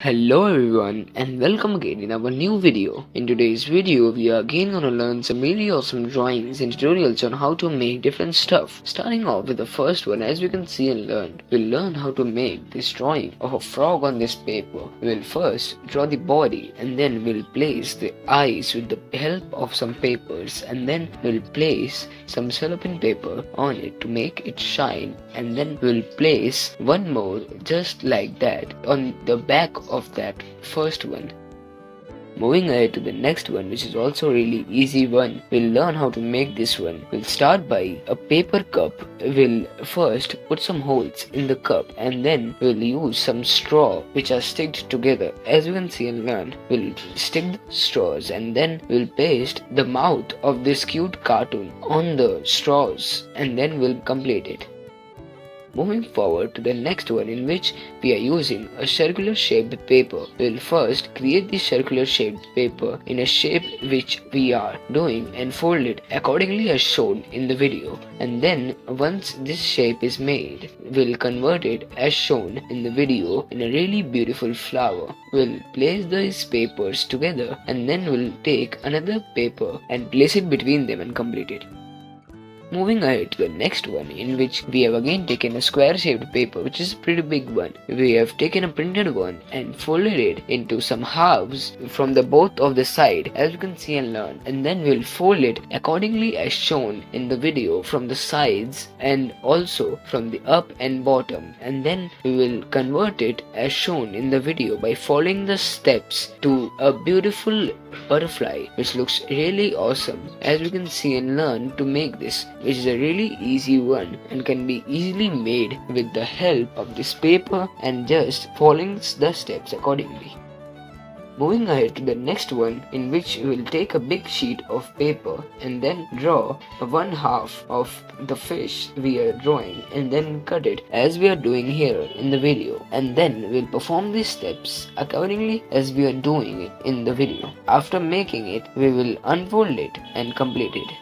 Hello everyone and welcome again in our new video. In today's video we are again gonna learn some really awesome drawings and tutorials on how to make different stuff. Starting off with the first one, as you can see and learn, we'll learn how to make this drawing of a frog on this paper. We'll first draw the body and then we'll place the eyes with the help of some papers, and then we'll place some cellophane paper on it to make it shine, and then we'll place one more just like that on the back of that first one. Moving ahead to the next one, which is also really easy one, we'll learn how to make this one. We'll start by a paper cup. We'll first put some holes in the cup and then we'll use some straw which are sticked together. As you can see and learn, we'll stick the straws and then we'll paste the mouth of this cute cartoon on the straws and then we'll complete it. Moving forward to the next one, in which we are using a circular shaped paper. We'll first create the circular shaped paper in a shape which we are doing and fold it accordingly as shown in the video. And then once this shape is made, we'll convert it as shown in the video in a really beautiful flower. We'll place these papers together and then we'll take another paper and place it between them and complete it. Moving ahead to the next one, in which we have again taken a square shaped paper, which is a pretty big one. We have taken a printed one and folded it into some halves from the both of the side, as you can see and learn, and then we'll fold it accordingly as shown in the video from the sides and also from the up and bottom, and then we will convert it as shown in the video by following the steps to a beautiful butterfly which looks really awesome. As you can see and learn, to make this, which is a really easy one and can be easily made with the help of this paper and just following the steps accordingly. Moving ahead to the next one, in which we will take a big sheet of paper and then draw one half of the fish we are drawing and then cut it as we are doing here in the video, and then we'll perform these steps accordingly as we are doing it in the video. After making it, we will unfold it and complete it.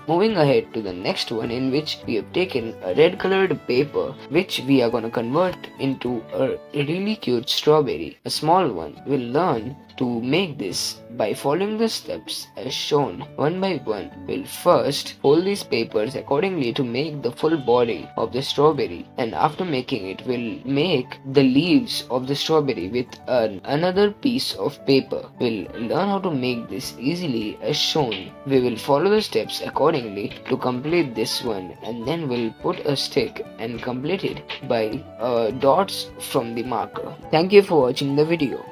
Moving ahead to the next one, in which we have taken a red colored paper which we are gonna convert into a really cute strawberry, a small one. We'll learn to make this by following the steps as shown one by one. We'll first fold these papers accordingly to make the full body of the strawberry, and after making it, we'll make the leaves of the strawberry with another piece of paper. We'll learn how to make this easily as shown. We will follow the steps accordingly to complete this one, and then we'll put a stick and complete it by dots from the marker. Thank you for watching the video.